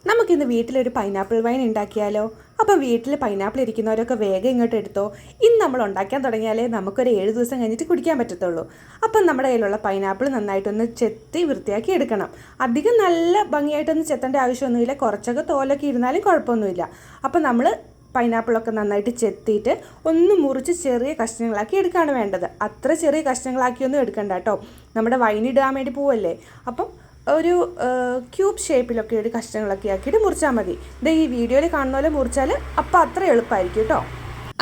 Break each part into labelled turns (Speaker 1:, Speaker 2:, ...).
Speaker 1: നമുക്കിന്ന് വീട്ടിലൊരു pineapple wine ഉണ്ടാക്കിയാലോ? അപ്പം വീട്ടിൽ പൈനാപ്പിൾ ഇരിക്കുന്നവരൊക്കെ വേഗം ഇങ്ങോട്ട് എടുത്തോ. ഇന്ന് നമ്മൾ ഉണ്ടാക്കാൻ തുടങ്ങിയാലേ നമുക്കൊരു 7 ദിവസം കഴിഞ്ഞിട്ട് കുടിക്കാൻ പറ്റത്തുള്ളൂ. അപ്പം നമ്മുടെ കയ്യിലുള്ള പൈനാപ്പിൾ നന്നായിട്ടൊന്ന് ചെത്തി വൃത്തിയാക്കി എടുക്കണം. അധികം നല്ല ഭംഗിയായിട്ടൊന്നും ചെത്തേണ്ട ആവശ്യമൊന്നുമില്ല, കുറച്ചൊക്കെ തോലൊക്കെ ഇരുന്നാലും കുഴപ്പമൊന്നുമില്ല. അപ്പം നമ്മൾ പൈനാപ്പിളൊക്കെ നന്നായിട്ട് ചെത്തിയിട്ട് ഒന്ന് മുറിച്ച് ചെറിയ കഷ്ണങ്ങളാക്കി എടുക്കുകയാണ് വേണ്ടത്. അത്ര ചെറിയ കഷ്ണങ്ങളാക്കിയൊന്നും എടുക്കണ്ട കേട്ടോ, നമ്മുടെ വൈനിടാൻ വേണ്ടി പോവല്ലേ. അപ്പം ഒരു ക്യൂബ് ഷേപ്പിലൊക്കെ ഒരു കഷ്ണങ്ങളൊക്കെ ആക്കിയിട്ട് മുറിച്ചാൽ മതി. ഇത് ഈ വീഡിയോയിൽ കാണുന്ന പോലെ മുറിച്ചാൽ അപ്പം അത്ര എളുപ്പമായിരിക്കും കേട്ടോ.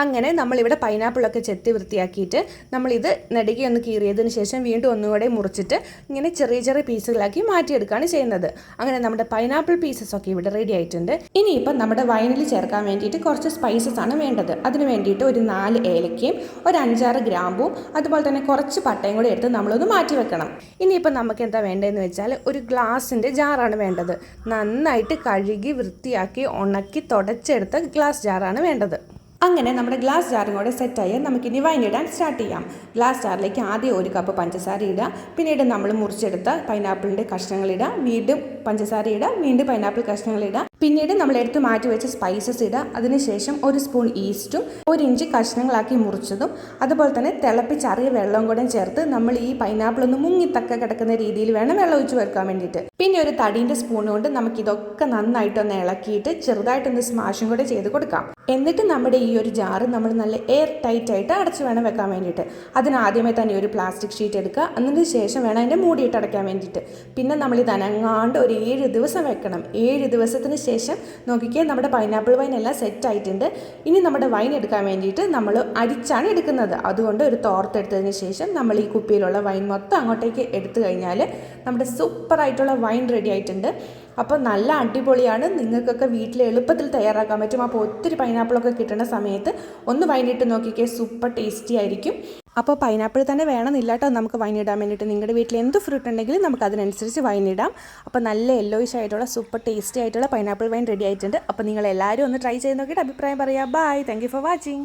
Speaker 1: അങ്ങനെ നമ്മളിവിടെ പൈനാപ്പിളൊക്കെ ചെത്തി വൃത്തിയാക്കിയിട്ട് നമ്മളിത് നെടുകെ ഒന്ന് കീറിയതിന് ശേഷം വീണ്ടും ഒന്നുകൂടെ മുറിച്ചിട്ട് ഇങ്ങനെ ചെറിയ ചെറിയ പീസുകളാക്കി മാറ്റിയെടുക്കുകയാണ് ചെയ്യുന്നത്. അങ്ങനെ നമ്മുടെ പൈനാപ്പിൾ പീസസ് ഒക്കെ ഇവിടെ റെഡി ആയിട്ടുണ്ട്. ഇനിയിപ്പം നമ്മുടെ വൈനിൽ ചേർക്കാൻ വേണ്ടിയിട്ട് കുറച്ച് സ്പൈസസ് ആണ് വേണ്ടത്. അതിന് വേണ്ടിയിട്ട് ഒരു 4 ഏലക്കയും ഒരു 5-6 ഗ്രാമ്പും അതുപോലെ തന്നെ കുറച്ച് പട്ടയും കൂടെ എടുത്ത് നമ്മളൊന്ന് മാറ്റി വെക്കണം. ഇനിയിപ്പം നമുക്ക് എന്താ വേണ്ടതെന്ന് വെച്ചാൽ ഒരു ഗ്ലാസിൻ്റെ ജാറാണ് വേണ്ടത്. നന്നായിട്ട് കഴുകി വൃത്തിയാക്കി ഉണക്കി തുടച്ചെടുത്ത ഗ്ലാസ് ജാറാണ് വേണ്ടത്. അങ്ങനെ നമ്മുടെ ഗ്ലാസ് ജാറും കൂടെ സെറ്റായി നമുക്കിനി വൈനിടാൻ സ്റ്റാർട്ട് ചെയ്യാം. ഗ്ലാസ് ജാറിലേക്ക് ആദ്യം 1 കപ്പ് പഞ്ചസാര ഇടുക, പിന്നീട് നമ്മൾ മുറിച്ചെടുത്ത പൈനാപ്പിളിൻ്റെ കഷ്ണങ്ങളിടുക, വീണ്ടും പഞ്ചസാര ഇടുക, വീണ്ടും പൈനാപ്പിൾ കഷ്ണങ്ങളിടുക, പിന്നീട് നമ്മൾ എടുത്ത് മാറ്റി വെച്ച സ്പൈസസ് ഇടുക. അതിനുശേഷം 1 സ്പൂൺ ഈസ്റ്റും 1 ഇഞ്ച് കഷ്ണങ്ങളാക്കി മുറിച്ചതും അതുപോലെ തന്നെ തിളപ്പിച്ചറിയ വെള്ളം കൂടെ ചേർത്ത് നമ്മൾ ഈ പൈനാപ്പിൾ ഒന്ന് മുങ്ങിത്തക്ക കിടക്കുന്ന രീതിയിൽ വേണം വെള്ളം ഒഴിച്ച് വെക്കാൻ വേണ്ടിയിട്ട്. പിന്നെ ഒരു തടീൻ്റെ സ്പൂൺ കൊണ്ട് നമുക്കിതൊക്കെ നന്നായിട്ടൊന്ന് ഇളക്കിയിട്ട് ചെറുതായിട്ടൊന്ന് സ്മാഷും കൂടെ ചെയ്ത് കൊടുക്കാം. എന്നിട്ട് നമ്മുടെ ഈ ഒരു ജാറ് നമ്മൾ നല്ല എയർ ടൈറ്റ് ആയിട്ട് അടച്ച് വേണം വെക്കാൻ വേണ്ടിയിട്ട്. അതിനാദ്യമേ തന്നെ ഒരു പ്ലാസ്റ്റിക് ഷീറ്റ് എടുക്കുക, അതിന് ശേഷം വേണം അതിൻ്റെ മൂടിയിട്ട് അടയ്ക്കാൻ വേണ്ടിയിട്ട്. പിന്നെ നമ്മളിത് അനങ്ങാണ്ട് ഒരു 7 ദിവസം വെക്കണം. 7 ദിവസത്തിന് ശേഷം നോക്കിക്കേ, നമ്മുടെ പൈനാപ്പിൾ വൈൻ എല്ലാം സെറ്റ് ആയിട്ടുണ്ട്. ഇനി നമ്മുടെ വൈൻ എടുക്കാൻ വേണ്ടിയിട്ട് നമ്മൾ അരിച്ചാണ് എടുക്കുന്നത്. അതുകൊണ്ട് ഒരു തോർത്തെടുത്തതിന് ശേഷം നമ്മൾ ഈ കുപ്പിയിലുള്ള വൈൻ മൊത്തം അങ്ങോട്ടേക്ക് എടുത്തു കഴിഞ്ഞാൽ നമ്മുടെ സൂപ്പറായിട്ടുള്ള വൈൻ റെഡി ആയിട്ടുണ്ട്. അപ്പോൾ നല്ല അടിപൊളിയാണ്, നിങ്ങൾക്കൊക്കെ വീട്ടിൽ എളുപ്പത്തിൽ തയ്യാറാക്കാൻ പറ്റും. അപ്പോൾ ഒത്തിരി പൈനാപ്പിളൊക്കെ കിട്ടുന്ന സമയത്ത് ഒന്ന് വൈനിട്ട് നോക്കിക്കേ, സൂപ്പർ ടേസ്റ്റി ആയിരിക്കും. അപ്പോൾ പൈനാപ്പിൾ തന്നെ വേണമെന്നില്ല കേട്ടോ നമുക്ക് വൈനിടാൻ വേണ്ടിയിട്ട്. നിങ്ങളുടെ വീട്ടിൽ എന്ത് ഫ്രൂട്ട് ഉണ്ടെങ്കിലും നമുക്ക് അതിനനുസരിച്ച് വൈനിടാം. അപ്പോൾ നല്ല യെല്ലോയിഷ് ആയിട്ടുള്ള സൂപ്പർ ടേസ്റ്റി ആയിട്ടുള്ള പൈനാപ്പിൾ വൈൻ റെഡി ആയിട്ടുണ്ട്. അപ്പോൾ നിങ്ങൾ എല്ലാവരും ഒന്ന് ട്രൈ ചെയ്ത് നോക്കിയിട്ട് അഭിപ്രായം പറയാം. Bye, thank you for watching.